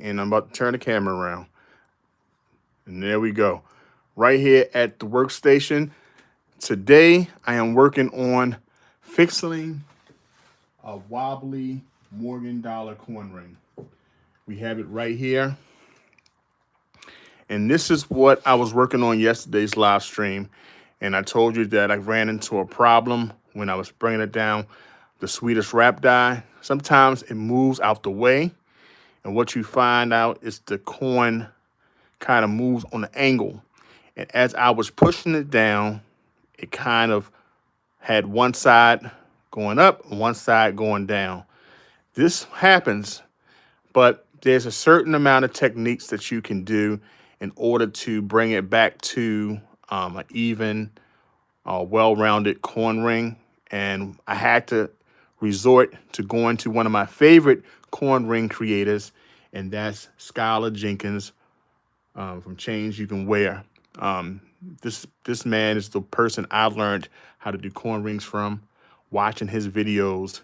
and I'm about to turn the camera around. And there we go. Right here at the workstation. Today, I am working on fixing a wobbly Morgan dollar coin ring. We have it right here. And this is what I was working on yesterday's live stream. And I told you that I ran into a problem when I was bringing it down the Swedish wrap die. Sometimes it moves out the way. And what you find out is the coin kind of moves on the angle. And as I was pushing it down, it kind of had one side going up and one side going down. This happens, but there's a certain amount of techniques that you can do in order to bring it back to an even, well-rounded coin ring. And I had to resort to going to one of my favorite coin ring creators, and that's Skylar Jenkins from Change You Can Wear. This man is the person I learned how to do coin rings from, watching his videos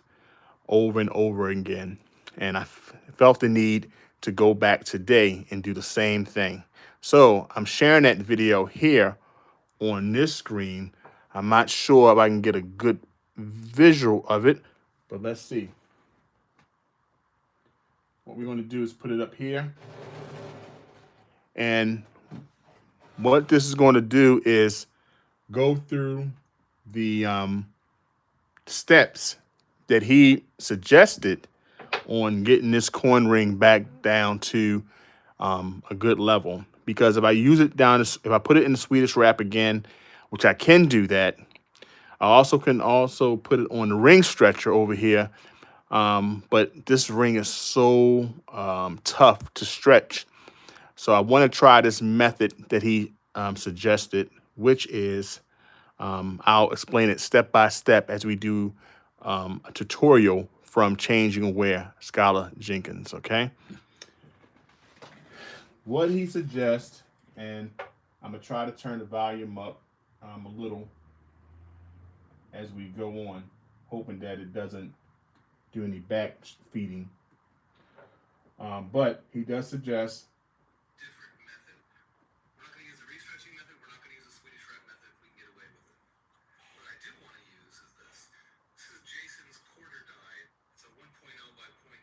over and over again. And I felt the need to go back today and do the same thing. So I'm sharing that video here on this screen. I'm not sure if I can get a good visual of it, but let's see. What we're going to do is put it up here. And what this is going to do is go through the steps that he suggested on getting this coin ring back down to a good level. Because if I use it down, if I put it in the Swedish wrap again, which I can do that, I also can put it on the ring stretcher over here. But this ring is so tough to stretch. So I want to try this method that he suggested, which is, I'll explain it step by step as we do a tutorial from Change You Can Wear, Skylar Jenkins, okay? What he suggests, and I'm going to try to turn the volume up a little as we go on, hoping that it doesn't do any back feeding. But he does suggest different method. We're not going to use the restretching method. We're not going to use the Swedish wrap method if we can get away with it. What I do want to use is this. This is Jason's quarter die. It's a 1.0 by 0.9.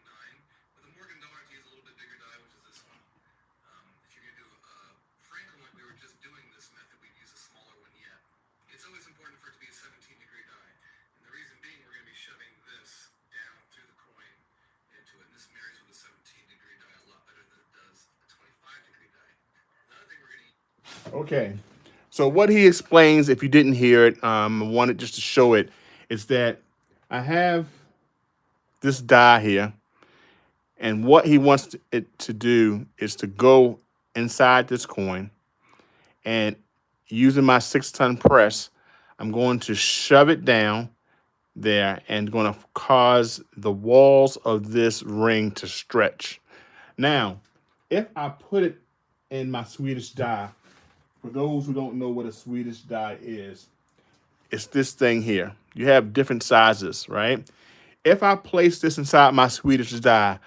With a Morgan dollar, to use a little bit bigger die, which is this one. If you're going to do Franklin, like we were just doing this method, we'd use a smaller one yet. It's always important for it to be a 17-degree die. And the reason being, we're going to be shoving this down through the coin into it. And this marries with a 17-degree die a lot better than it does a 25-degree die. Another thing we're going to use. Okay. So what he explains, if you didn't hear it, I wanted just to show it, is that I have this die here. And what he wants it to do is to go inside this coin, and using my 6-ton press, I'm going to shove it down there and going to cause the walls of this ring to stretch. Now, if I put it in my Swedish die, for those who don't know what a Swedish die is, it's this thing here. You have different sizes, right? If I place this inside my Swedish die,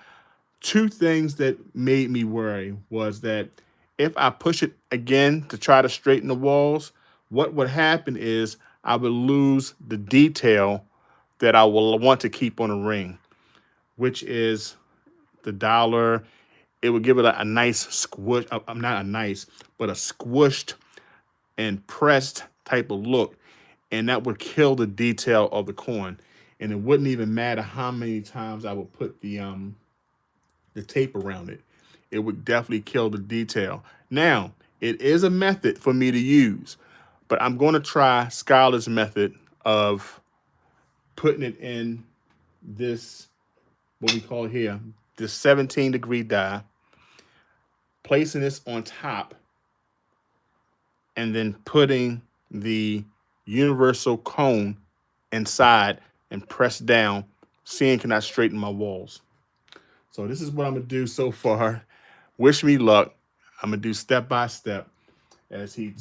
two things that made me worry was that if I push it again to try to straighten the walls, what would happen is I would lose the detail that I will want to keep on a ring, which is the dollar. It would give it a nice squish, not a nice, but a squished and pressed type of look. And that would kill the detail of the coin. And it wouldn't even matter how many times I would put the tape around it. It would definitely kill the detail. Now, it is a method for me to use, but I'm going to try Skylar's method of putting it in this, what we call here, this 17-degree die, placing this on top, and then putting the universal cone inside and press down, seeing can I straighten my walls. So this is what I'm going to do so far. Wish me luck. I'm going to do step by step as he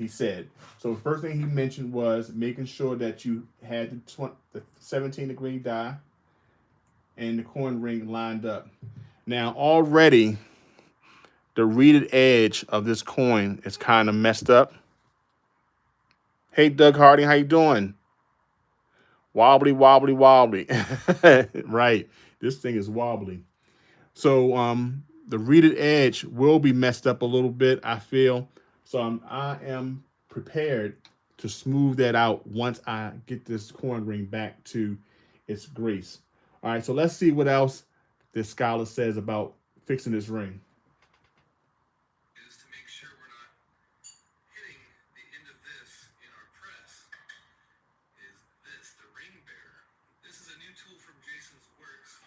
said. So the first thing he mentioned was making sure that you had the 17-degree die and the coin ring lined up. Now already the reeded edge of this coin is kind of messed up. Hey Doug Harding, how you doing? Wobbly, wobbly, wobbly. Right. This thing is wobbly. So the reeded edge will be messed up a little bit, I feel. So I am prepared to smooth that out once I get this coin ring back to its grace. All right, so let's see what else this scholar says about fixing this ring. Is to make sure we're not hitting the end of this in our press is this, the ring bearer. This is a new tool from Jason's works,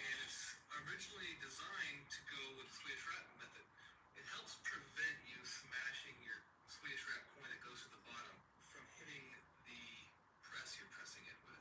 and it's originally designed to go with the Swedish wrap method. It helps prevent you smashing your Swedish wrap coin that goes to the bottom from hitting the press you're pressing it with.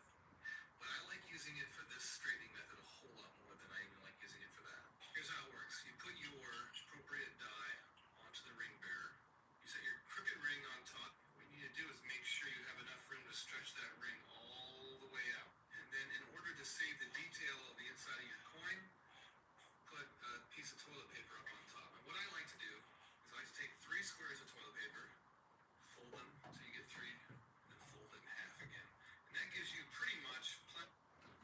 But I like using it for this straightening method a whole lot more than I even like using it for that. Here's how it works. You put your appropriate die onto the ring bearer. You set your crooked ring on top. What you need to do is make sure you have enough room to stretch that ring all the way out. And then in order to save the detail of the inside of your coin, put a piece of toilet paper up on top. And what I like to do is I like to take 3 squares of toilet paper, fold them so you get 3, and then fold it in half again. And that gives you pretty much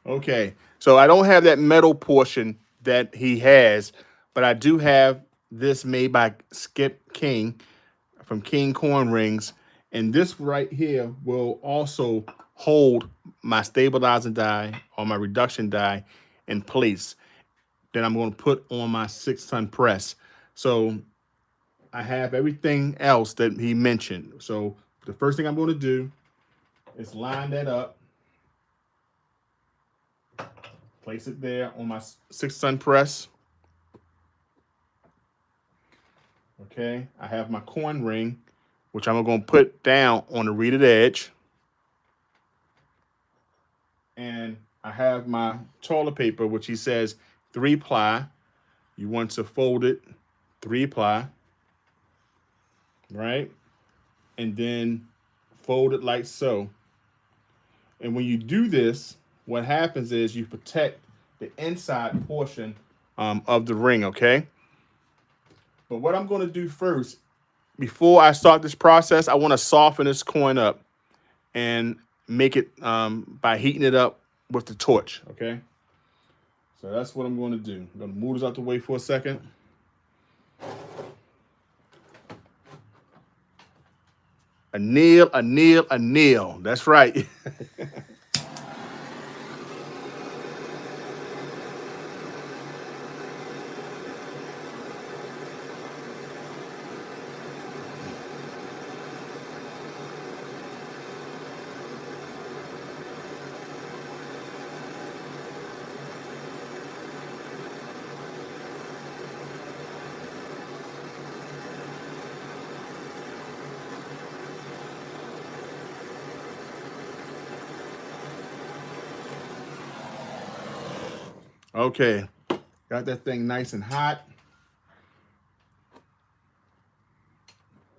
Okay, so I don't have that metal portion that he has, but I do have this made by Skip King from King Coin Rings. And this right here will also hold my stabilizing die or my reduction die in place. Then I'm going to put on my 6-ton press. So I have everything else that he mentioned. So the first thing I'm going to do is line that up, place it there on my 6-ton press. Okay, I have my coin ring, which I'm going to put down on the reeded edge. And I have my toilet paper, which he says 3-ply. You want to fold it 3-ply, right? And then fold it like so. And when you do this, what happens is you protect the inside portion of the ring, okay? But what I'm going to do first, before I start this process, I want to soften this coin up and make it by heating it up with the torch, okay? So that's what I'm going to do. I'm going to move this out the way for a second. Anneal, anneal, anneal. That's right. Okay, got that thing nice and hot.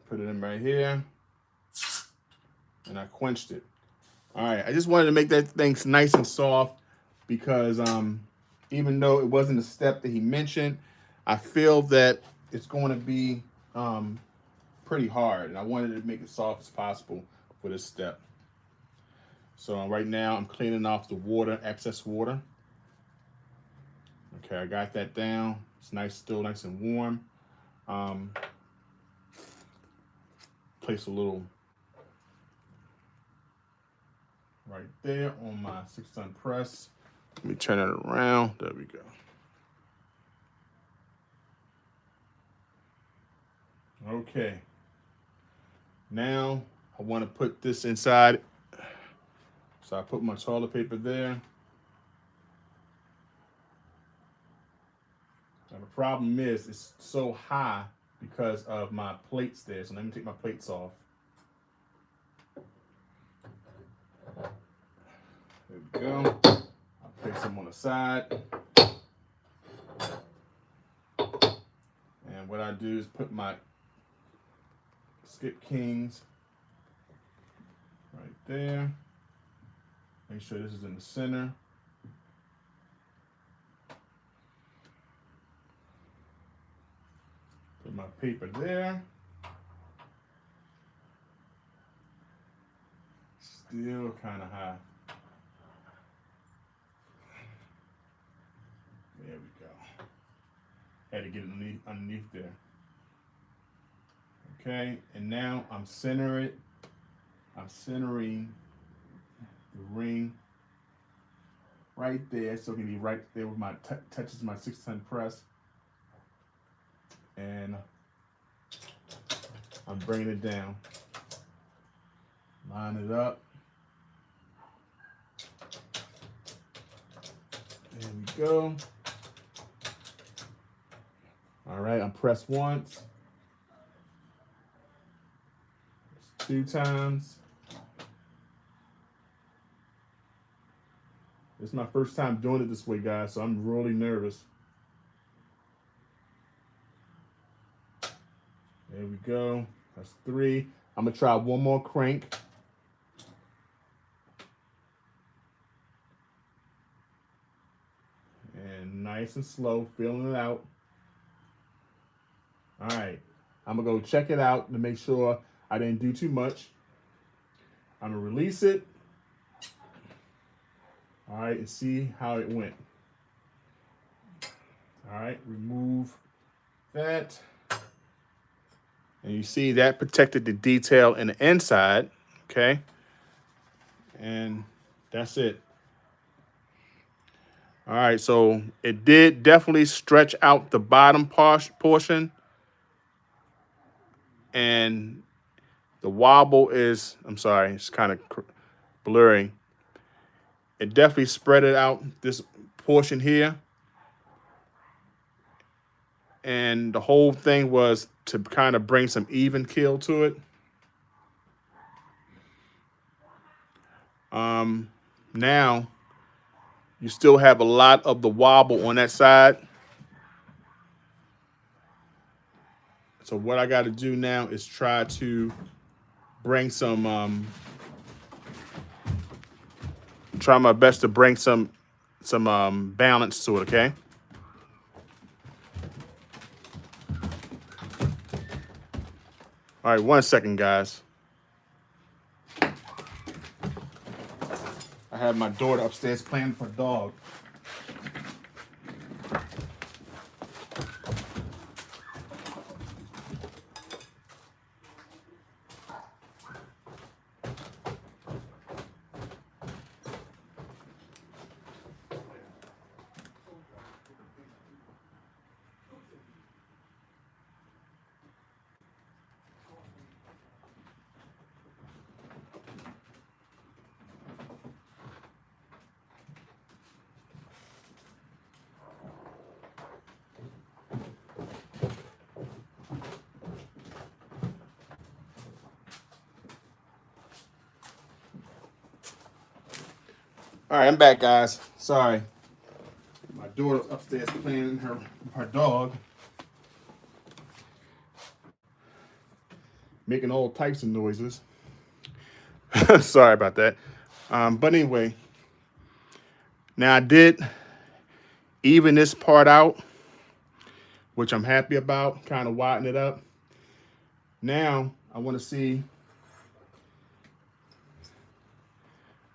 Put it in right here. And I quenched it. All right, I just wanted to make that thing nice and soft because even though it wasn't a step that he mentioned, I feel that it's going to be pretty hard. And I wanted to make it soft as possible for this step. So right now I'm cleaning off the water, excess water. Okay, I got that down. It's nice, still nice and warm. Place a little right there on my 6-ton press. Let me turn it around. There we go. Okay. Now I want to put this inside. So I put my toilet paper there. Now the problem is it's so high because of my plates there. So let me take my plates off. There we go. I'll place them on the side. And what I do is put my Skip Kings right there. Make sure this is in the center. my paper there. Still kind of high. There we go. Had to get it underneath there. Okay, and now I'm centering the ring right there, so it can be right there with my touches my 6-ton press, and I'm bringing it down. Line it up. There we go. All right, I'm pressed once. 2 times. This is my first time doing it this way, guys, so I'm really nervous. There we go. That's 3. I'm gonna try one more crank. And nice and slow, feeling it out. All right, I'm gonna go check it out to make sure I didn't do too much. I'm gonna release it. All right, and see how it went. All right, remove that. And you see that protected the detail in the inside, okay? And that's it. All right, so it did definitely stretch out the bottom portion. And the wobble is, I'm sorry, it's kind of blurry. It definitely spread it out, this portion here. And the whole thing was to kind of bring some even keel to it. Now, you still have a lot of the wobble on that side. So what I got to do now is try to bring some, try my best to bring some balance to it, okay? All right, 1 second, guys. I have my daughter upstairs playing with her dog. All right, I'm back, guys. Sorry. My daughter's upstairs playing her dog. Making all types of noises. Sorry about that. But anyway, now I did even this part out, which I'm happy about, kind of widen it up. Now I want to see,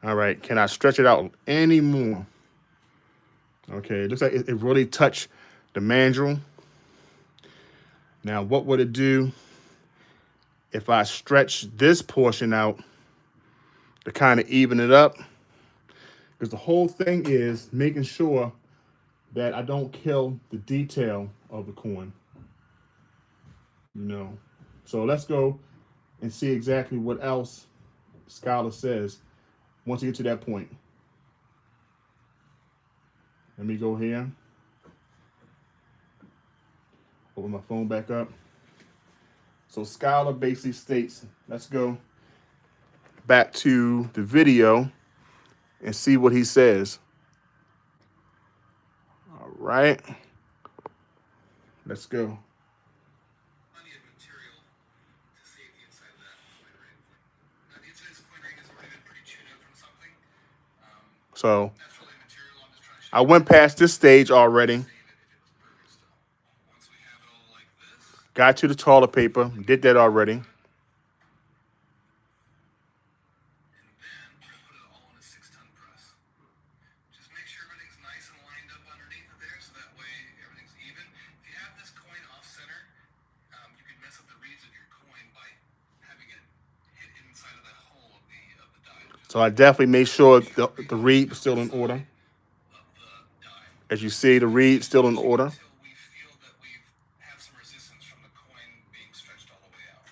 all right, can I stretch it out any more? Okay, it looks like it really touched the mandrel. Now, what would it do if I stretch this portion out to kind of even it up? Because the whole thing is making sure that I don't kill the detail of the coin. You know, so let's go and see exactly what else Scholar says once you get to that point. Let me go here. Open my phone back up. So Scholar basically states, let's go back to the video and see what he says. All right. Let's go. Plenty of material to see the inside of that coin ring. Now, the inside of this coin ring has already been pretty chewed out from something. So That's really material. I'm just trying to show I went past this stage already. if it was perfect still. Once we have it all like this, Got to the toilet paper. Did that already. And then we're going to put it all in a 6-ton press. Just make sure everything's nice and lined up underneath it there, so that way everything's even. If you have this coin off center, you can mess up the reeds of your coin by having it hit inside of that hole of the die. So I definitely made sure the reed was still in order. Of the die. As you see, the reed still in order. Until we feel that we have some resistance from the coin being stretched all the way out.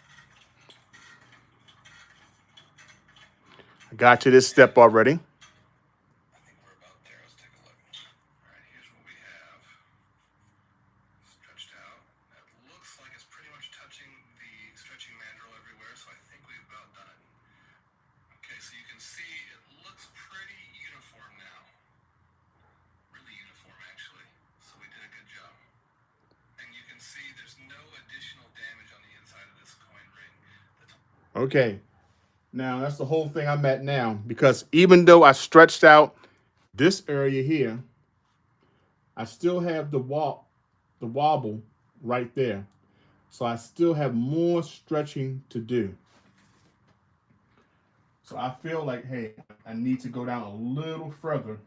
I got to this step already. I think we're about there. Let's take a look. All right, here's what we have. Stretched out. That looks like it's pretty much touching the stretching mandrel everywhere, so I think we've about done it. Okay, so you can see it looks pretty uniform now. Really uniform, actually. So we did a good job. And you can see there's no additional damage on the inside of this coin ring. Okay. Now, that's the whole thing I'm at now, because even though I stretched out this area here, I still have the wobble right there. So I still have more stretching to do. So I feel like, hey, I need to go down a little further,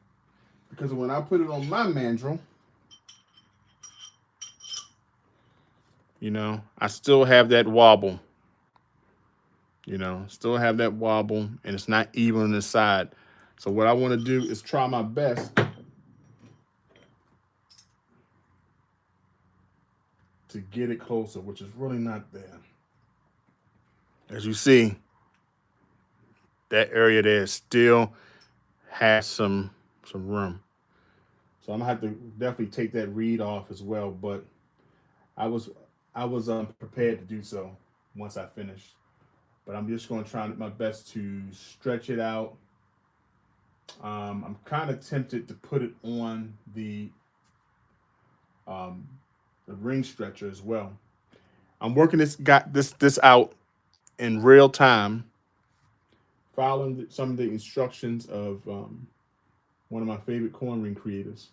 because when I put it on my mandrel, you know, I still have that wobble. You know, still have that wobble, and it's not even on the side. So what I want to do is try my best to get it closer, which is really not there. As you see, that area there still has some room. So I'm gonna have to definitely take that reed off as well. But I was prepared to do so once I finished. But I'm just going to try my best to stretch it out. I'm kind of tempted to put it on the ring stretcher as well. I'm working this out in real time, following some of the instructions of one of my favorite coin ring creators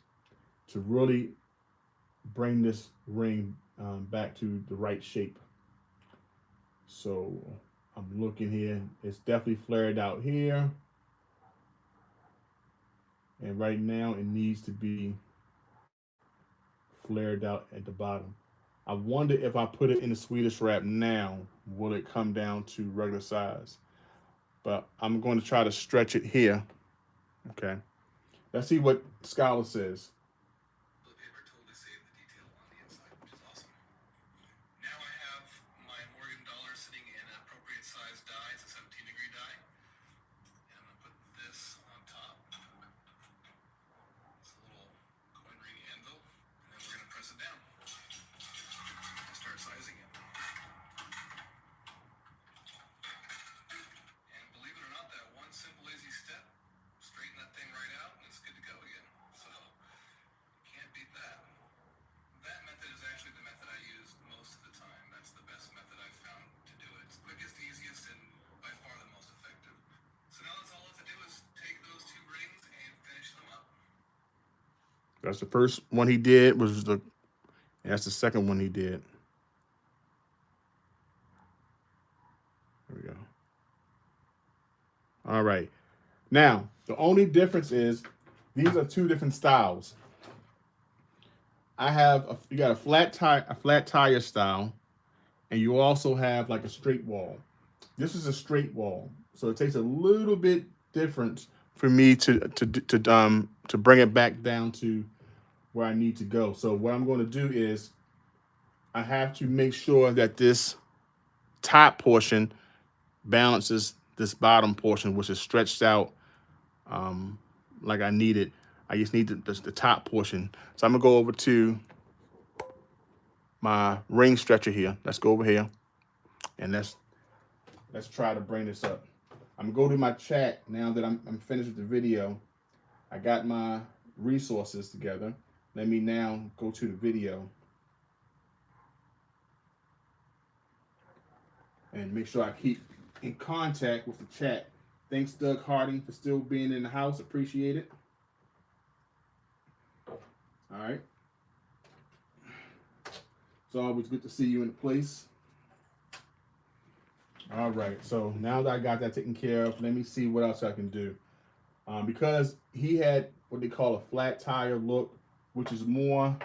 to really bring this ring back to the right shape. So I'm looking here. It's definitely flared out here. And right now it needs to be flared out at the bottom. I wonder if I put it in the Swedish wrap now, will it come down to regular size? But I'm going to try to stretch it here. Okay. Let's see what Scholar says. The paper totally saved the detail on the inside, which is awesome. Now I have my Morgan dollar sitting in an appropriate size die. It's a 17-degree die. And I'm going to put this on top. It's a little coin ring handle. And then we're going to press it down. Start sizing it. And believe it or not, that one simple, easy step, straighten that thing right out, and it's good to go again. So, can't beat that. That method is actually the method I use most of the time. That's the best method I've found to do it. It's quickest, easiest, and by far the most effective. So now that's all left to do is take those two rings and finish them up. That's the first one he did. That's the second one he did. There we go. All right. Now, the only difference is these are two different styles. You got a flat tire style, and you also have like a straight wall. This is a straight wall, so it takes a little bit different for me to bring it back down to where I need to go. So what I'm going to do is I have to make sure that this top portion balances this bottom portion, which is stretched out like I need it. I just need the top portion. So I'm gonna go over to my ring stretcher here. Let's go over here and let's try to bring this up. I'm gonna go to my chat now that I'm finished with the video. I got my resources together. Let me now go to the video and make sure I keep in contact with the chat. Thanks, Doug Harding, for still being in the house. Appreciate it. All right. always good to see you in the place. All right, so now that I got that taken care of, let me see what else I can do. Because he had what they call a flat tire look, which is more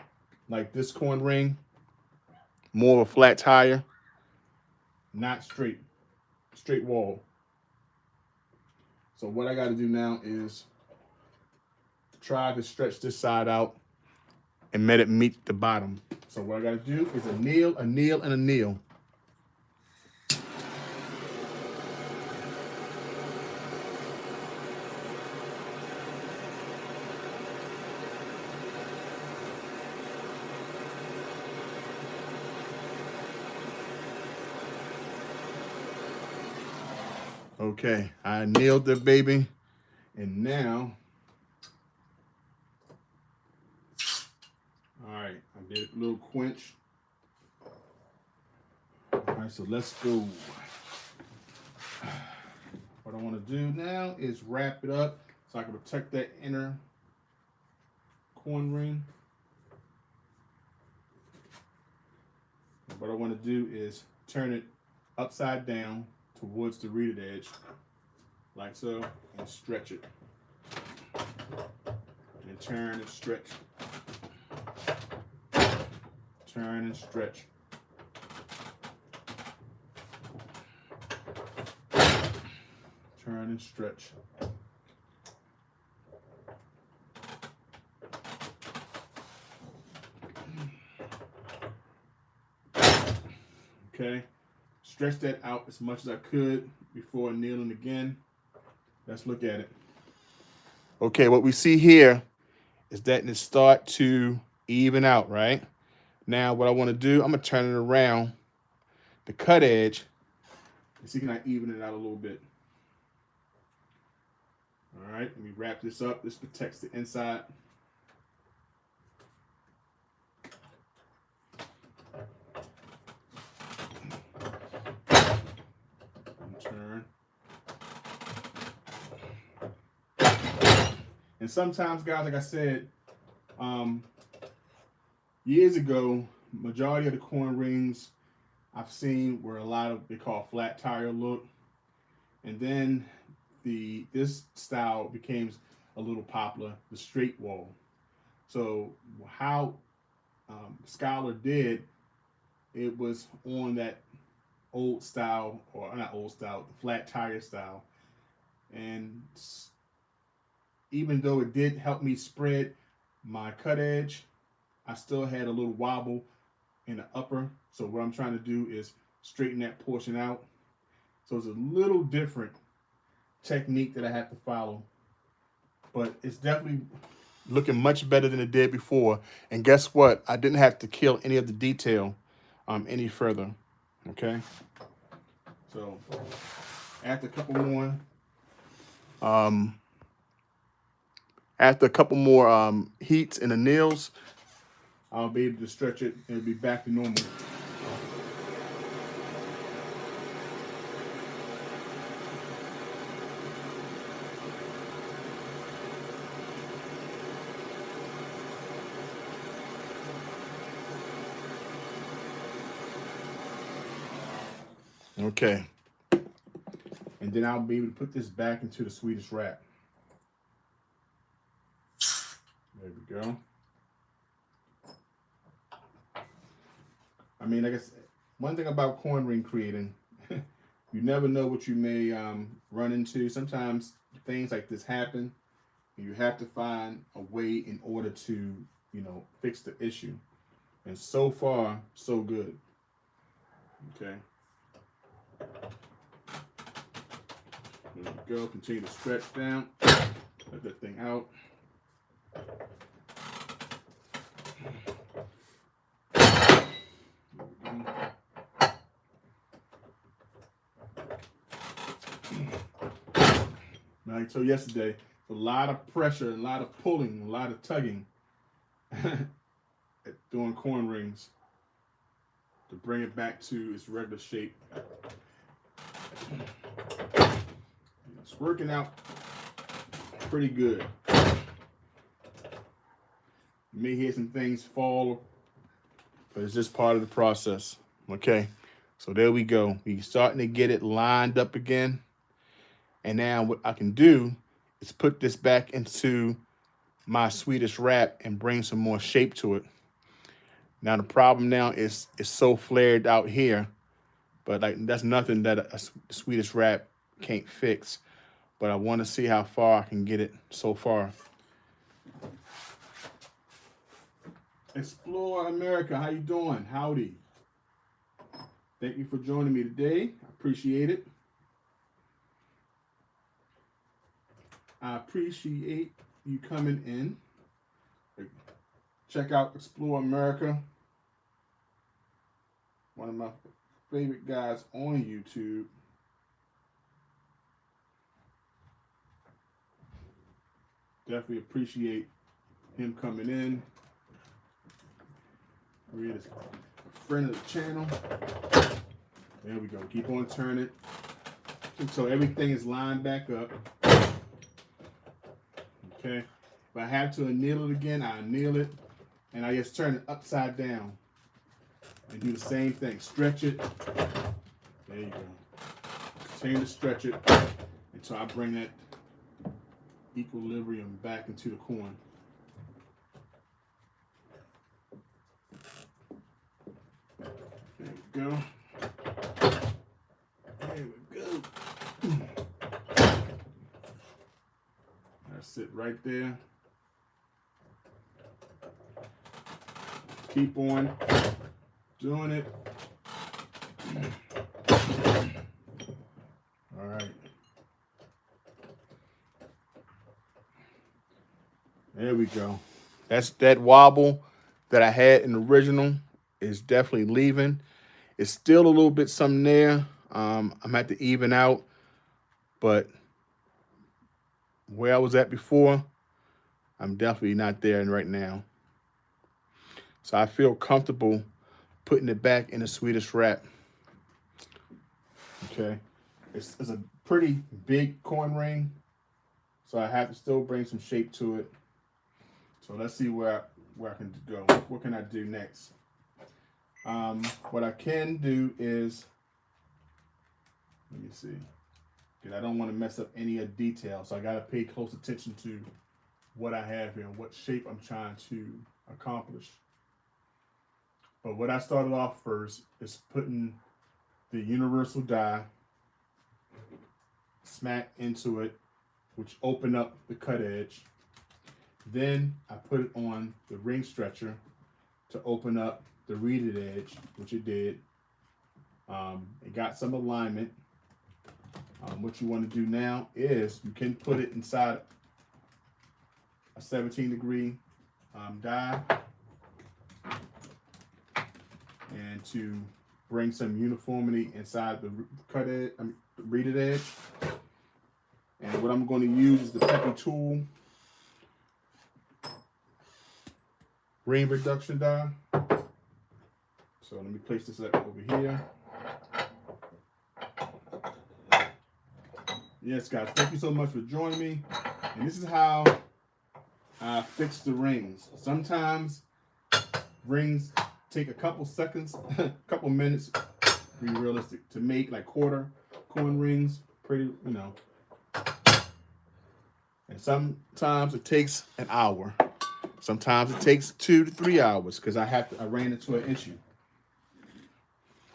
like this coin ring, more of a flat tire, not straight wall. So what I got to do now is try to stretch this side out and let it meet the bottom. So what I got to do is a kneel, and a kneel. Okay, I nailed the baby, and now, all right, I did a little quench. All right, so let's go. What I want to do now is wrap it up so I can protect that inner coin ring. And what I want to do is turn it upside down towards the reeded edge, like so, and stretch it. And turn and stretch. Turn and stretch. Turn and stretch. Okay, stretch that out as much as I could before kneeling again. Let's look at it. Okay, what we see here is that it start to even out, right? Now what I want to do, I'm gonna turn it around the cut edge and see can I even it out a little bit. All right, let me wrap this up. This protects the inside. Turn. And sometimes, guys, like I said, years ago, majority of the coin rings I've seen were a lot of they call flat tire look, and then this style became a little popular, the straight wall. So how Scholar did it was on that old style, or not old style, the flat tire style, and even though it did help me spread my cut edge, I still had a little wobble in the upper. So what I'm trying to do is straighten that portion out. So it's a little different technique that I have to follow, but it's definitely looking much better than it did before. And guess what? I didn't have to kill any of the detail any further. Okay. So after a couple more, heats in the nails, I'll be able to stretch it and it'll be back to normal. Okay. And then I'll be able to put this back into the Swedish wrap. There we go. I mean, I guess one thing about coin ring creating, you never know what you may run into. Sometimes things like this happen, and you have to find a way in order to, fix the issue. And so far, so good. Okay. There we go. Continue to stretch down. Let that thing out. Like I told you yesterday, a lot of pressure, a lot of pulling, a lot of tugging doing coin rings to bring it back to its regular shape. It's working out pretty good. You may hear some things fall but it's just part of the process. Okay, so there we go. We starting to get it lined up again. And now what I can do is put this back into my Swedish wrap and bring some more shape to it. Now the problem now is it's so flared out here, but like that's nothing that a Swedish wrap can't fix. But I want to see how far I can get it so far. Explore America, how you doing? Howdy. Thank you for joining me today. I appreciate it. I appreciate you coming in. Check out Explore America. One of my favorite guys on YouTube. Definitely appreciate him coming in. He is a friend of the channel. There we go. Keep on turning. So everything is lined back up. Okay. If I have to anneal it again, I anneal it. And I just turn it upside down. And do the same thing. Stretch it. There you go. Continue to stretch it until I bring that equilibrium back into the coin. There we go. There we go. That's it right there. Keep on doing it. All right. There we go. That's that wobble that I had in the original is definitely leaving. It's still a little bit something there. I'm at to even out, but where I was at before, I'm definitely not there right now. So I feel comfortable putting it back in the Swedish wrap. Okay, it's a pretty big coin ring, so I have to still bring some shape to it. So let's see where I can go. What can I do next? What I can do is, let me see, because I don't want to mess up any of the details. So I got to pay close attention to what I have here, what shape I'm trying to accomplish. But what I started off first is putting the universal die smack into it, which opened up the cut edge. Then I put it on the ring stretcher to open up the reeded edge, which it did. It got some alignment. What you want to do now is you can put it inside a 17-degree die, and to bring some uniformity inside the cut edge, the reeded edge. And what I'm going to use is the Peppy Tool ring reduction die. So let me place this up over here. Yes, guys, thank you so much for joining me. And this is how I fix the rings. Sometimes rings take a couple seconds, a couple minutes to be realistic. To make like quarter coin rings, pretty, you know. And sometimes it takes an hour. Sometimes it takes 2 to 3 hours because I ran into an issue.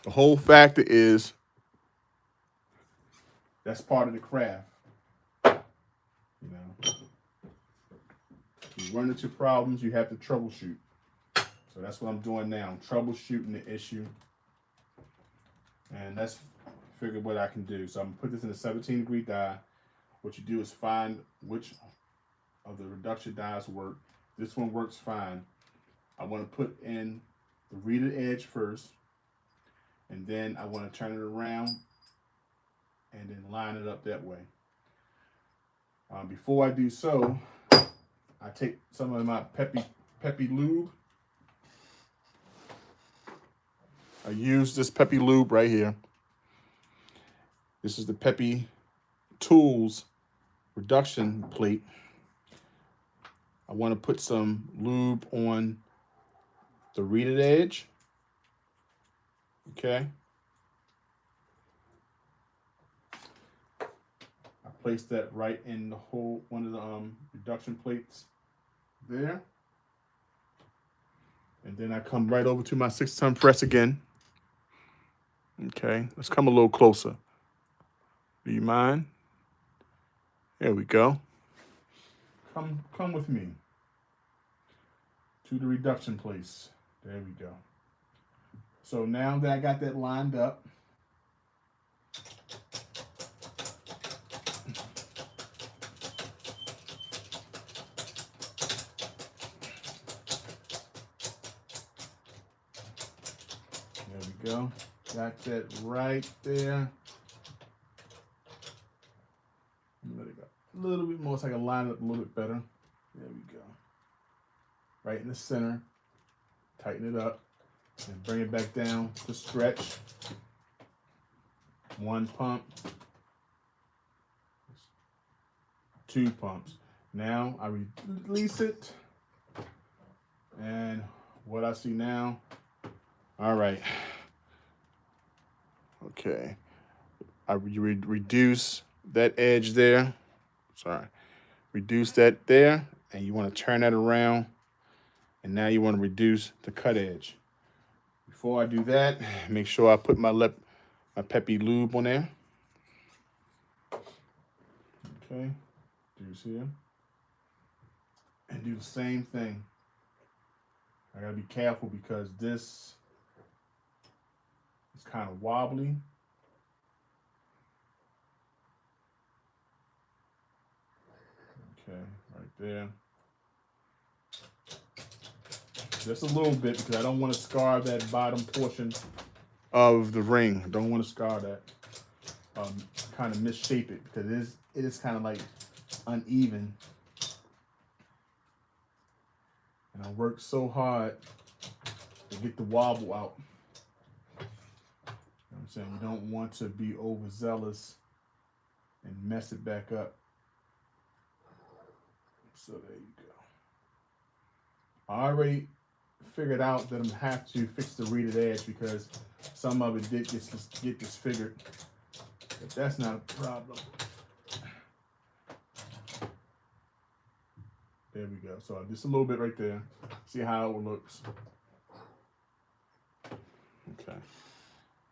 The whole factor is that's part of the craft. You know, you run into problems, you have to troubleshoot. So that's what I'm doing now. I'm troubleshooting the issue. And let's figure what I can do. So I'm gonna put this in a 17-degree die. What you do is find which of the reduction dies work. This one works fine. I want to put in the reeded edge first, and then I want to turn it around and then line it up that way. Before I do so, I take some of my Peppy lube. I use this Peppy lube right here. This is the Peppy Tools reduction plate. I want to put some lube on the reeded edge Okay. I placed that right in the hole, one of the reduction plates there. And then I come right over to my 6-ton press again. Okay, let's come a little closer. Do you mind? There we go. Come with me to the reduction place. There we go. So now that I got that lined up, there we go. Got that right there. Let it go a little bit more so I can line it up a little bit better. There we go. Right in the center. Tighten it up and bring it back down to stretch. 1 pump. 2 pumps. Now I release it. And what I see now, all right. Okay. I reduce that edge there. Sorry. Reduce that there, and you want to turn that around. And now you want to reduce the cut edge. Before I do that, make sure I put my Peppy lube on there. Okay. Juice here. And do the same thing. I gotta be careful because this is kind of wobbly. Okay, right there. Just a little bit because I don't want to scar that bottom portion of the ring. I don't want to scar that. Kind of misshape it because it is kind of like uneven. And I worked so hard to get the wobble out. You know what I'm saying? You don't want to be overzealous and mess it back up. So there you go. I already figured out that I'm gonna have to fix the reeded edge because some of it did get disfigured. But that's not a problem. There we go. So just a little bit right there. See how it looks. Okay.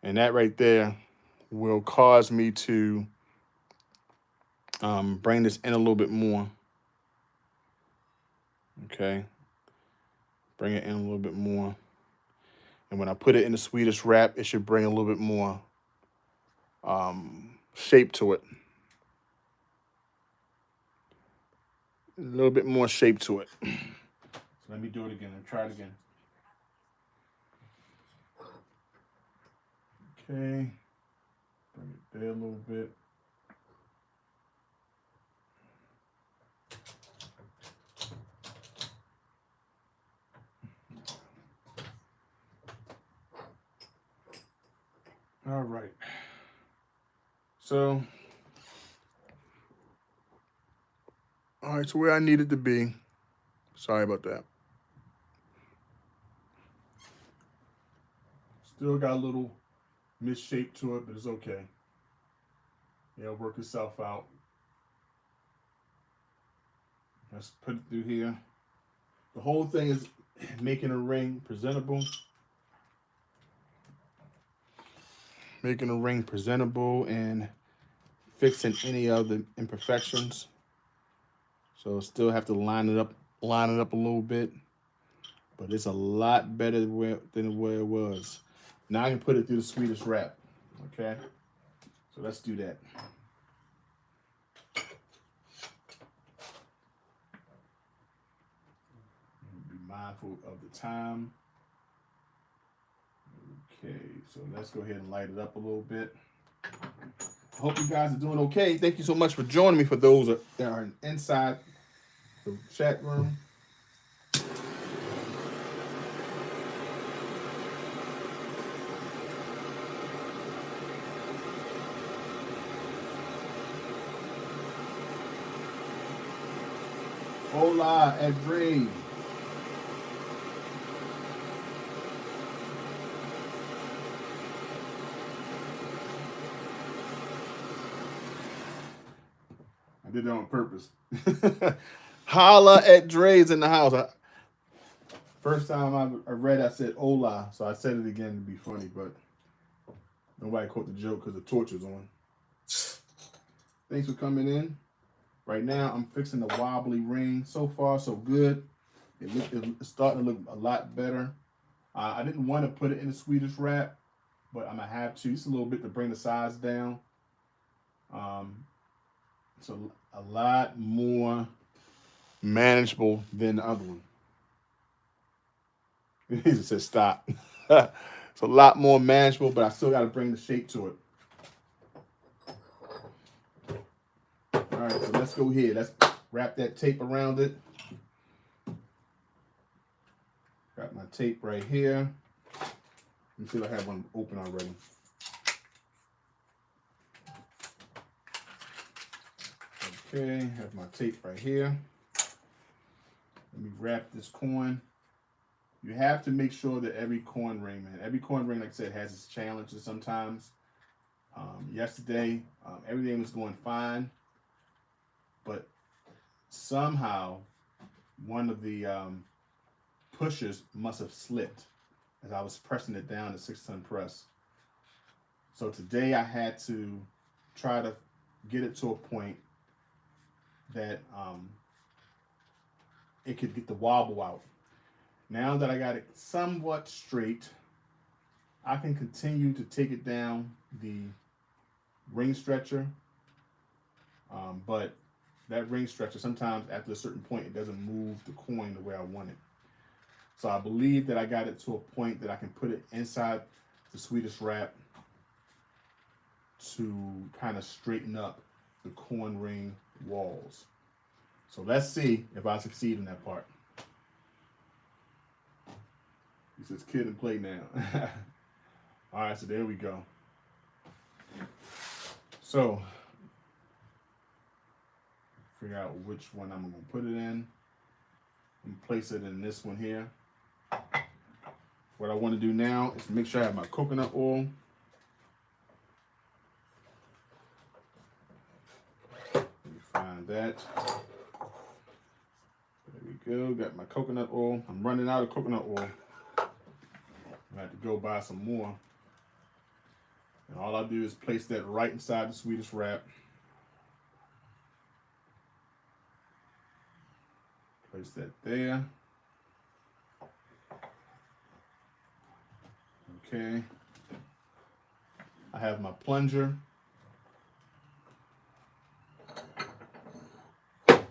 And that right there will cause me to bring this in a little bit more. Okay. Bring it in a little bit more. And when I put it in the Swedish wrap, it should bring a little bit more shape to it. A little bit more shape to it. So let me do it again. Try it again. Okay. Bring it there a little bit. All right. So, all right, so where I needed to be. Sorry about that. Still got a little misshape to it, but it's okay. It'll work itself out. Let's put it through here. The whole thing is making a ring presentable. Making a ring presentable and fixing any other imperfections. So still have to line it up a little bit, but it's a lot better than where it was. Now I can put it through the Swedish wrap. Okay, so let's do that. Be mindful of the time. Okay, so let's go ahead and light it up a little bit. I hope you guys are doing okay. Thank you so much for joining me. For those that are inside the chat room. Hola, Edrey. did it on purpose. Holla at Dre's in the house. First time I read, I said hola, so I said it again to be funny, but nobody caught the joke because the torch was on. Thanks for coming in. Right now, I'm fixing the wobbly ring. So far, so good. It's starting to look a lot better. I didn't want to put it in the Swedish wrap, but I'm going to have to. Just a little bit to bring the size down. It's a lot more manageable than the other one. He just said stop. It's a lot more manageable, but I still got to bring the shape to it. All right, so let's go here. Let's wrap that tape around it. Got my tape right here. Let me see if I have one open already. Okay, have my tape right here. Let me wrap this coin. You have to make sure that every coin ring, like I said, has its challenges sometimes. Yesterday, everything was going fine, but somehow one of the pushers must have slipped as I was pressing it down the 6-ton press. So today I had to try to get it to a point that it could get the wobble out. Now that I got it somewhat straight, I can continue to take it down the ring stretcher, but that ring stretcher, sometimes after a certain point, it doesn't move the coin the way I want it. So I believe that I got it to a point that I can put it inside the Swedish wrap to kind of straighten up the coin ring walls. So let's see if I succeed in that part. He says kid and play now. All right, so there we go. So figure out which one I'm gonna put it in and place it in this one here. What I want to do now is make sure I have my coconut oil. Let me find that. There we go. Got my coconut oil. I'm running out of coconut oil. I have to go buy some more. And all I do is place that right inside the Swedish wrap. Place that there. Okay. I have my plunger. Place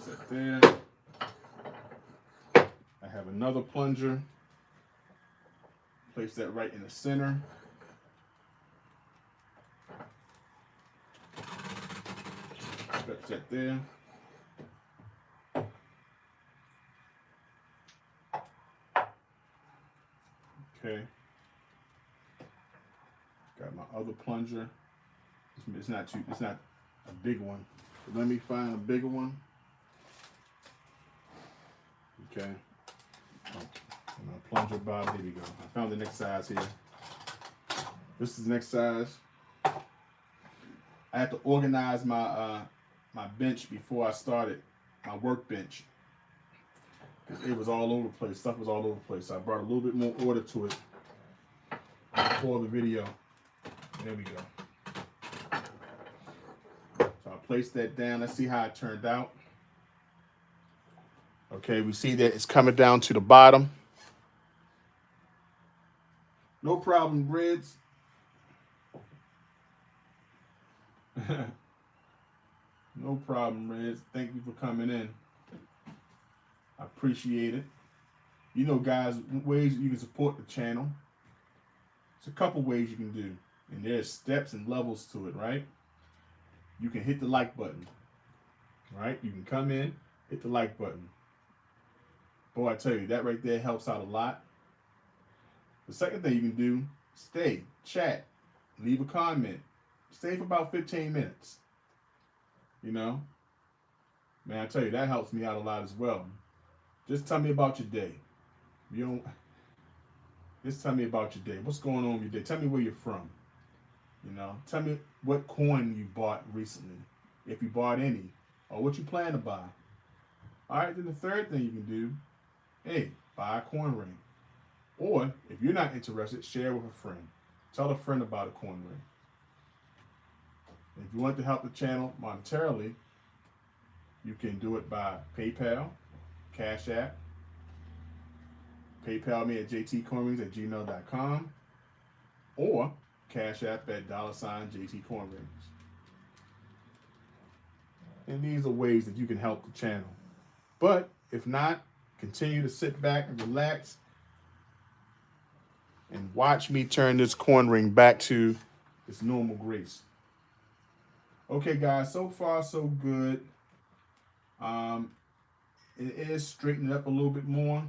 that there. I have another plunger. Place that right in the center. Stretch that there. Okay. Got my other plunger. It's not a big one. But let me find a bigger one. Okay. My plunger bob. Here we go. I found the next size here. This is the next size. I had to organize my my bench before I started my workbench. It was all over the place. Stuff was all over the place. So I brought a little bit more order to it before the video. There we go. So I placed that down. Let's see how it turned out. Okay, we see that it's coming down to the bottom. No problem, Reds. No problem, Reds. Thank you for coming in. I appreciate it. You know, guys, ways you can support the channel. There's a couple ways you can do. And there's steps and levels to it, right? You can hit the like button. Right? You can come in, hit the like button. Boy, I tell you, that right there helps out a lot. The second thing you can do, stay, chat, leave a comment. Stay for about 15 minutes. You know? Man, I tell you, that helps me out a lot as well. Just tell me about your day. Just tell me about your day. What's going on with your day? Tell me where you're from. You know, tell me what coin you bought recently, if you bought any, or what you plan to buy. All right, then the third thing you can do, hey, buy a coin ring. Or if you're not interested, share with a friend. Tell a friend about a coin ring. If you want to help the channel monetarily, you can do it by PayPal, Cash App. PayPal me at jtcoinrings@gmail.com or Cash App at $JTCoinrings. And these are ways that you can help the channel. But if not, continue to sit back and relax and watch me turn this coin ring back to its normal grace. Okay, guys, so far so good. It is straightening up a little bit more,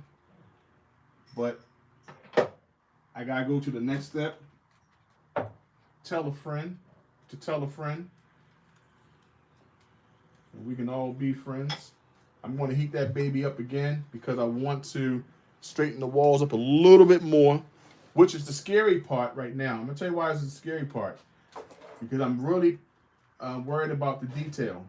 but I gotta go to the next step. Tell a friend to tell a friend, and we can all be friends. I'm going to heat that baby up again because I want to straighten the walls up a little bit more, which is the scary part right now. I'm going to tell you why it's the scary part. Because I'm really worried about the detail.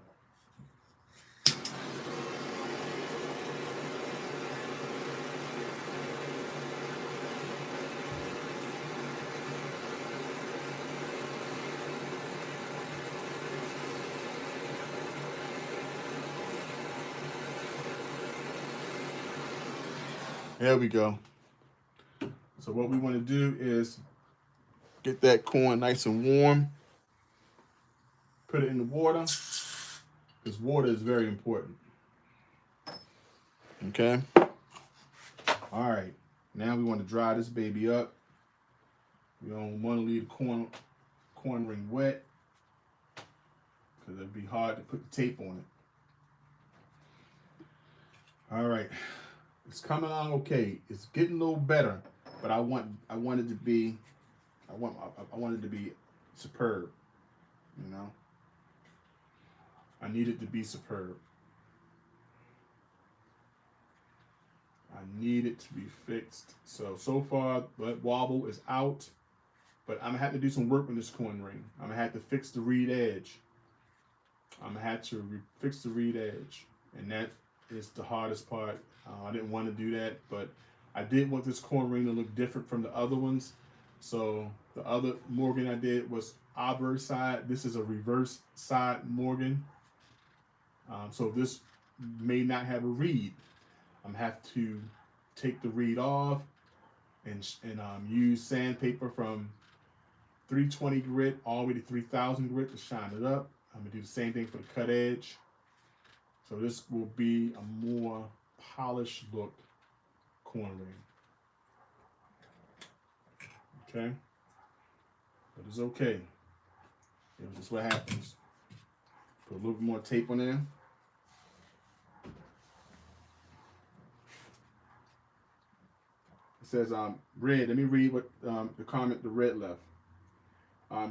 There we go. So what we want to do is get that coin nice and warm. Put it in the water, because water is very important. Okay. All right. Now we want to dry this baby up. We don't want to leave the coin ring wet, because it'd be hard to put the tape on it. All right. It's coming along okay. It's getting a little better, but I want it to be superb. You know, I need it to be superb. I need it to be fixed. So far, that wobble is out, but I'm gonna have to do some work on this coin ring. I'm gonna have to fix the reed edge. I'm gonna have to fix the reed edge, and that is the hardest part. I didn't want to do that, but I did want this coin ring to look different from the other ones. So the other Morgan I did was obverse side. This is a reverse side Morgan. So this may not have a reed. I'm gonna have to take the reed off and use sandpaper from 320 grit all the way to 3000 grit to shine it up. I'm gonna do the same thing for the cut edge. So this will be a more polished look coin ring. Okay, but it's okay. It was just what happens. Put a little bit more tape on there. It says, Red, let me read what the comment the Red left.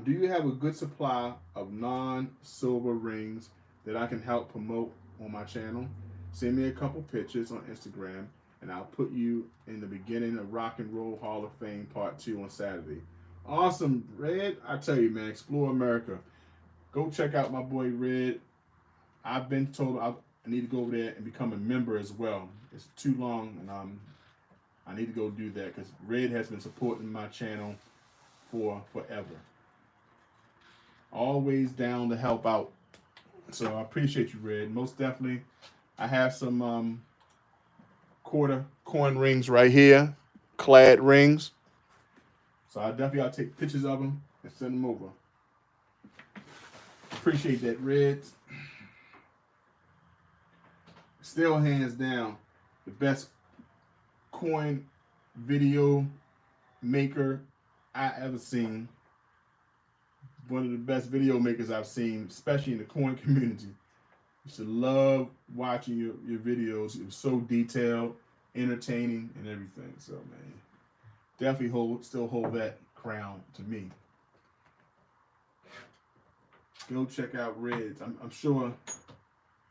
Do you have a good supply of non-silver rings that I can help promote on my channel? Send me a couple pictures on Instagram, and I'll put you in the beginning of Rock and Roll Hall of Fame Part 2 on Saturday. Awesome, Red. I tell you, man, explore America. Go check out my boy Red. I've been told I need to go over there and become a member as well. It's too long, and I need to go do that because Red has been supporting my channel for forever. Always down to help out. So I appreciate you, Red. Most definitely. I have some quarter coin rings right here, clad rings. So I'll take pictures of them and send them over. Appreciate that, Red. Still hands down the best coin video maker I ever seen. One of the best video makers I've seen, especially in the coin community. You should love watching your videos. It was so detailed, entertaining, and everything. So, man, definitely still hold that crown to me. Go check out Red's. I'm sure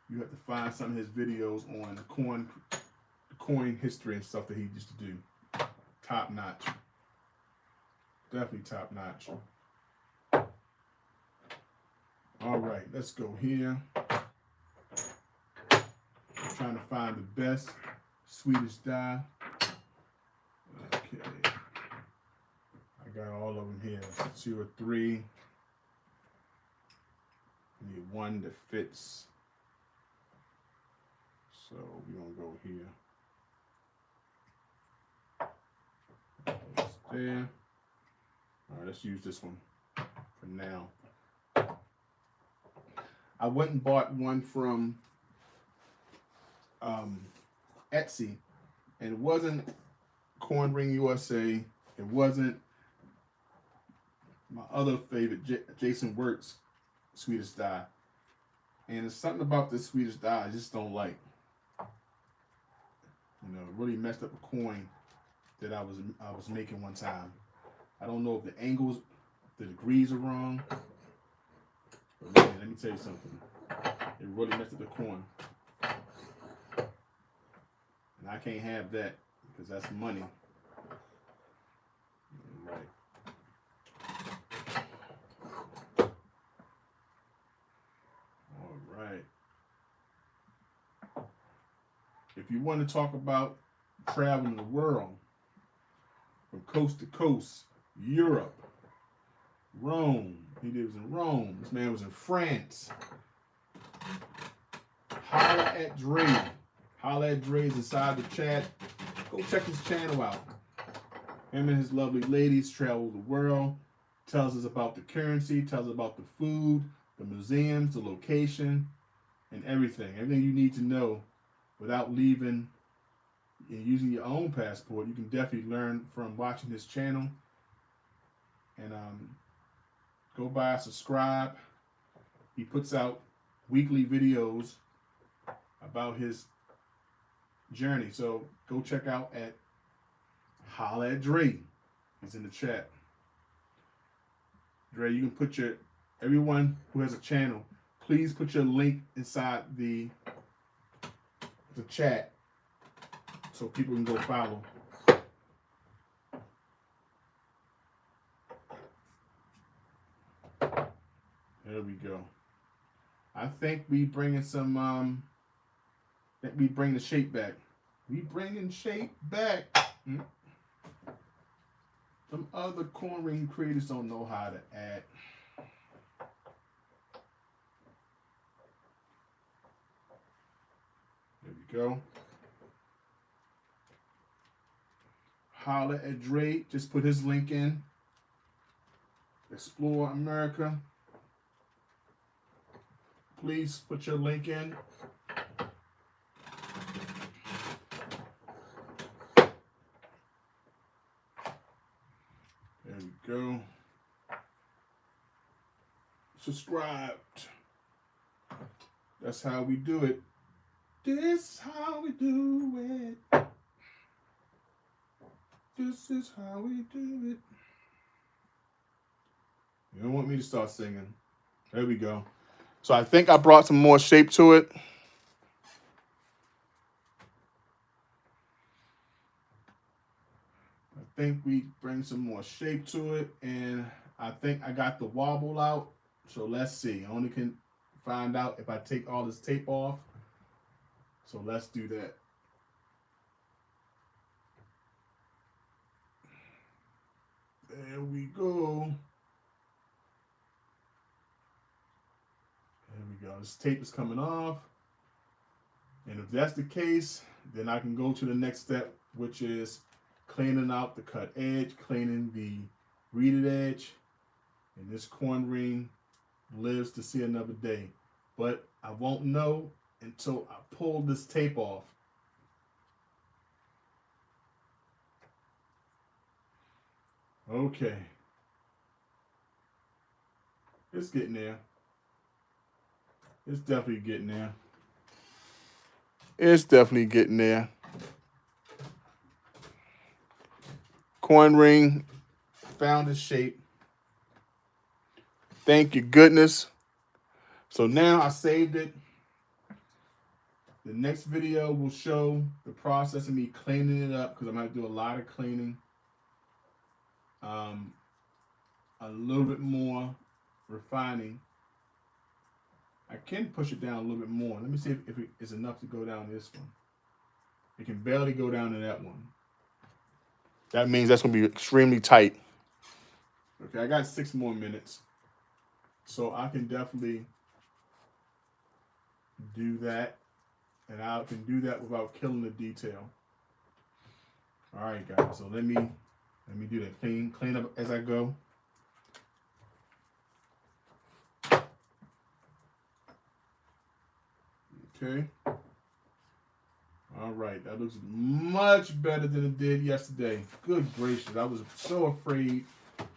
you have to find some of his videos on the coin history and stuff that he used to do. Top notch. Definitely top notch. All right, let's go here. I'm trying to find the best Swedish dye. Okay. I got all of them here. 2 or 3. Need one that fits. So we're gonna go here. That's there. All right, let's use this one for now. I went and bought one from Etsy, and it wasn't Coin Ring USA. It wasn't my other favorite, Jason Works Swedish dye. And it's something about this Swedish dye I just don't like. You know, it really messed up a coin that I was making one time. I don't know if the angles, the degrees are wrong. But man, let me tell you something. It really messed up the coin. And I can't have that because that's money. Right. All right. If you want to talk about traveling the world from coast to coast, Europe, Rome. He lives in Rome. This man was in France. Holla at Dre. Holla at Dre's inside the chat. Go check his channel out. Him and his lovely ladies travel the world. Tells us about the currency. Tells us about the food, the museums, the location, and everything. Everything you need to know without leaving and using your own passport. You can definitely learn from watching his channel. And go by, subscribe. He puts out weekly videos about his journey. So go check out at Holla at Dre. He's in the chat. Dre, you can put everyone who has a channel, please put your link inside the chat so people can go follow. There we go. I think we bringing some that we bring the shape back. We bringing shape back. Some other coin ring creators don't know how to add. There we go. Holla at Dre. Just put his link in. Explore America. Please put your link in. There we go. Subscribed. That's how we do it. This is how we do it. This is how we do it. You don't want me to start singing. There we go. So I think I brought some more shape to it. I think we bring some more shape to it. And I think I got the wobble out. So let's see. I only can find out if I take all this tape off. So let's do that. There we go. There we go. This tape is coming off. And if that's the case, then I can go to the next step, which is cleaning out the cut edge, cleaning the reeded edge. And this coin ring lives to see another day. But I won't know until I pull this tape off. Okay. It's getting there. It's definitely getting there. It's definitely getting there. Coin ring found its shape. Thank you, goodness. So now I saved it. The next video will show the process of me cleaning it up because I'm going to do a lot of cleaning. A little bit more refining. I can push it down a little bit more. Let me see if it is enough to go down this one. It can barely go down to that one. That means that's going to be extremely tight. Okay, I got 6 more minutes. So I can definitely do that. And I can do that without killing the detail. All right, guys. So let me do that. Clean up as I go. Okay. All right. That looks much better than it did yesterday. Good gracious. I was so afraid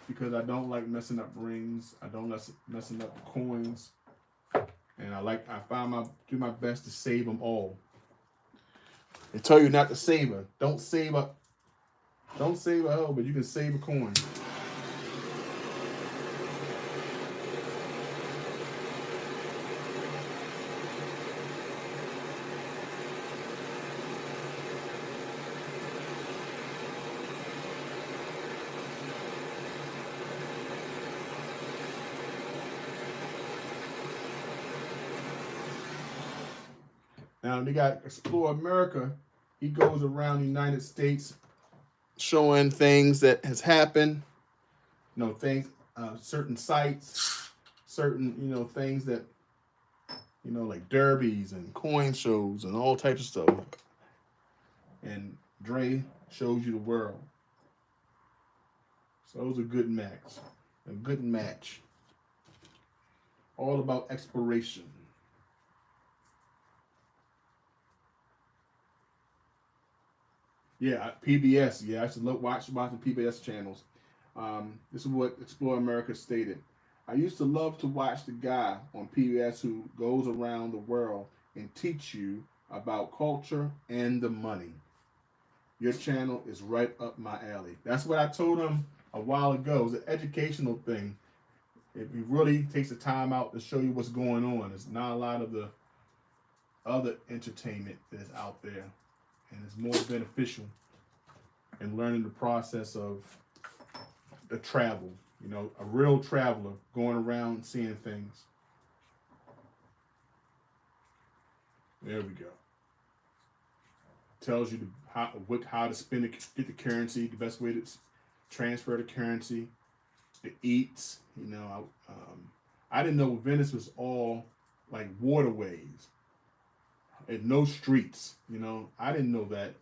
because I don't like messing up rings. I don't like messing up coins. And I do my best to save them all. They tell you not to save her. Don't save a hoe, but you can save a coin. Now they got Explore America. He goes around the United States showing things that has happened. You know, things, certain sites, certain, things that, like derbies and coin shows and all types of stuff. And Dre shows you the world. So it was a good match. A good match. All about exploration. Yeah, PBS. Yeah, I should watching PBS channels. This is what Explore America stated. I used to love to watch the guy on PBS who goes around the world and teach you about culture and the money. Your channel is right up my alley. That's what I told him a while ago. It's an educational thing. It really takes the time out to show you what's going on. There's not a lot of the other entertainment that's out there. And it's more beneficial in learning the process of the travel. A real traveler going around seeing things. There we go. Tells you how to spend get the currency, the best way to transfer the currency, the eats. I didn't know Venice was all like waterways and no streets. I didn't know that,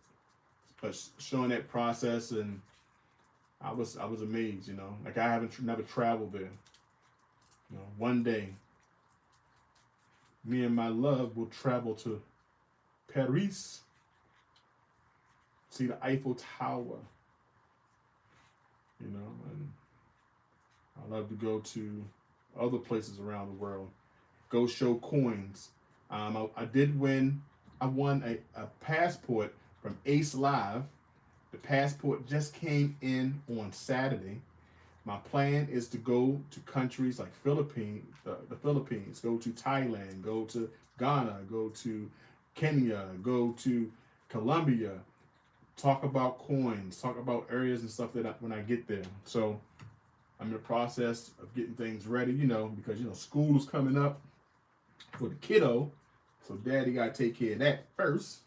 but showing that process, and I was amazed. Like I haven't never traveled there. One day, me and my love will travel to Paris, see the Eiffel Tower. And I love to go to other places around the world, go show coins. I did win. I won a passport from Ace Live. The passport just came in on Saturday. My plan is to go to countries like the Philippines, go to Thailand, go to Ghana, go to Kenya, go to Colombia, talk about coins, talk about areas and stuff when I get there. So I'm in the process of getting things ready, because, school is coming up for the kiddo. So daddy got to take care of that first.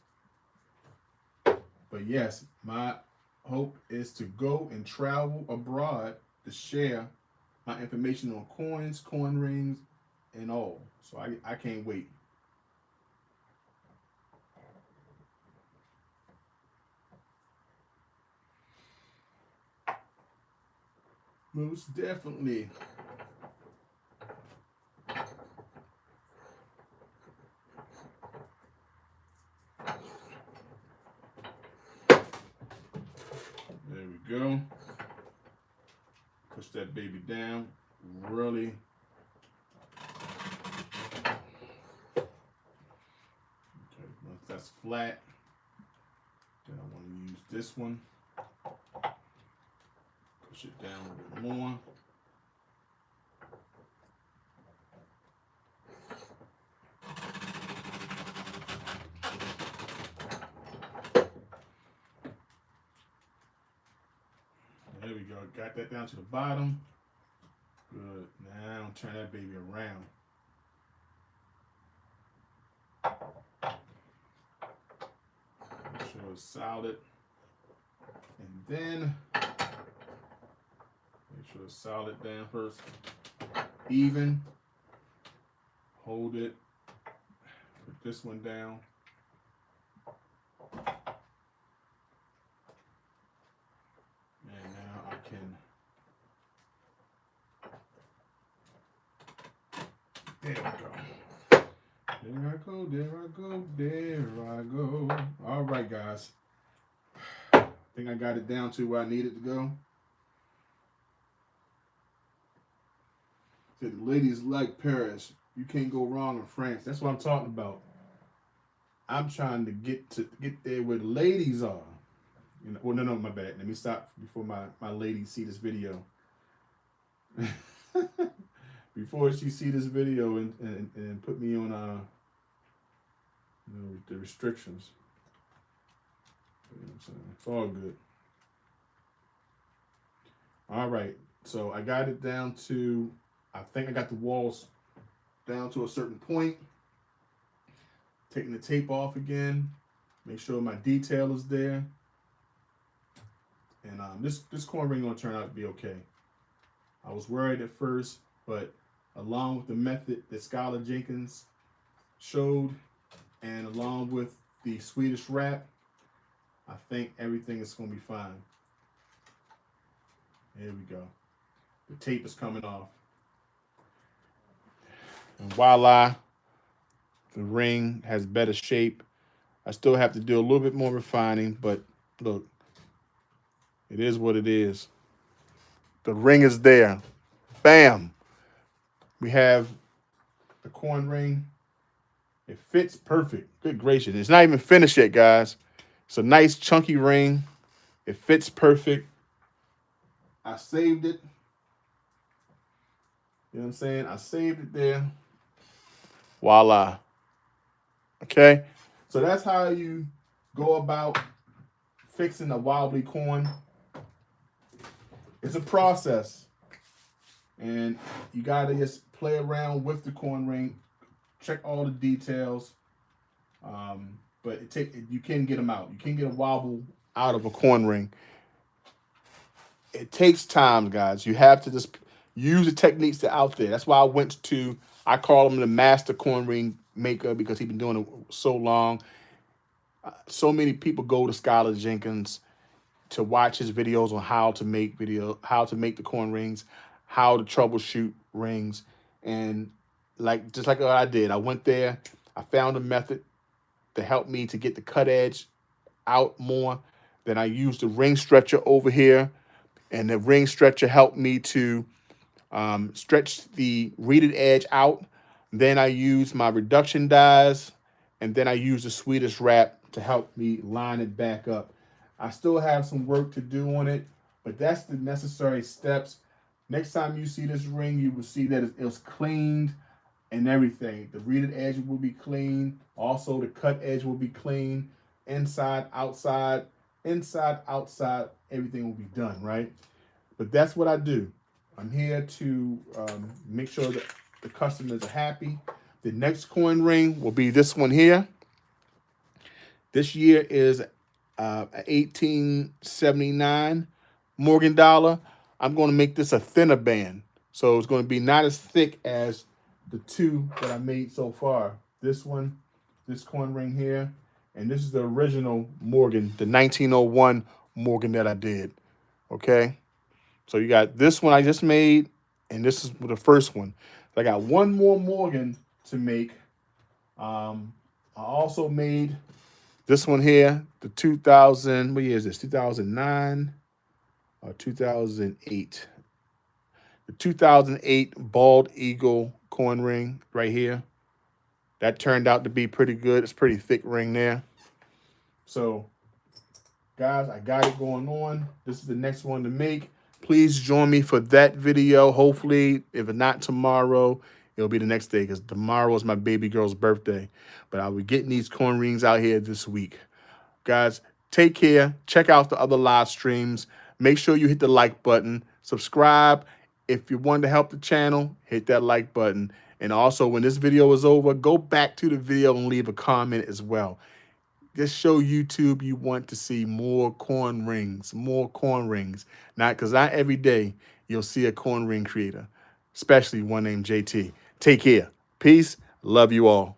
But yes, my hope is to go and travel abroad to share my information on coins, coin rings, and all. So I can't wait. Most definitely. There we go. Push that baby down. Really. Okay, once that's flat, then I want to use this one. Push it down a little more. There we go. Got that down to the bottom. Good. Now turn that baby around. Make sure it's solid. And then make sure it's solid down first. Even. Hold it. Put this one down. And now I can. There we go. There I go, there I go, there I go. All right, guys. I think I got it down to where I need it to go. Said the ladies like Paris. You can't go wrong in France. That's what I'm talking about. I'm trying to get there where the ladies are. You know, well, no, my bad. Let me stop before my ladies see this video. Before she see this video and put me on the restrictions. You know what I'm saying? It's all good. All right. So I got it down to, I think I got the walls down to a certain point. Taking the tape off again. Make sure my detail is there. And this coin ring gonna turn out to be okay. I was worried at first, but along with the method that Skylar Jenkins showed, and along with the Swedish wrap, I think everything is gonna be fine. There we go. The tape is coming off. And voila, the ring has better shape. I still have to do a little bit more refining, but look, it is what it is. The ring is there. Bam. We have the coin ring. It fits perfect. Good gracious. It's not even finished yet, guys. It's a nice chunky ring. It fits perfect. I saved it. You know what I'm saying? I saved it there. Voila. Okay? So that's how you go about fixing a wobbly coin. It's a process. And you got to just play around with the coin ring. Check all the details. But you can get them out. You can get a wobble out of a coin ring. It takes time, guys. You have to just use the techniques that are out there. That's why I call him the master coin ring maker, because he's been doing it so long. So many people go to Skylar Jenkins to watch his videos on how to make the coin rings, how to troubleshoot rings. And just like what I did, I went there, I found a method to help me to get the cut edge out more. Then I used the ring stretcher over here, and the ring stretcher helped me to stretch the reeded edge out. Then I used my reduction dies, and then I used the Swedish wrap to help me line it back up. I still have some work to do on it, but that's the necessary steps. Next time you see this ring, you will see that it was cleaned and everything. The reeded edge will be clean. Also, the cut edge will be clean. Inside, outside, everything will be done, right? But that's what I do. I'm here to make sure that the customers are happy. The next coin ring will be this one here. This year is 1879 Morgan dollar. I'm going to make this a thinner band. So it's going to be not as thick as the two that I made so far. This one, this coin ring here, and this is the original Morgan, the 1901 Morgan that I did. Okay? So you got this one I just made, and this is the first one. So I got one more Morgan to make. I also made this one here, the 2000, what year is this? 2009 or 2008? The 2008 Bald Eagle coin ring right here. That turned out to be pretty good. It's a pretty thick ring there. So, guys, I got it going on. This is the next one to make. Please join me for that video. Hopefully, if not tomorrow, it'll be the next day, because tomorrow is my baby girl's birthday. But I'll be getting these coin rings out here this week. Guys, take care. Check out the other live streams. Make sure you hit the like button. Subscribe. If you want to help the channel, hit that like button. And also, when this video is over, go back to the video and leave a comment as well. Just show YouTube you want to see more coin rings, more coin rings. Because not every day you'll see a coin ring creator, especially one named JT. Take care. Peace. Love you all.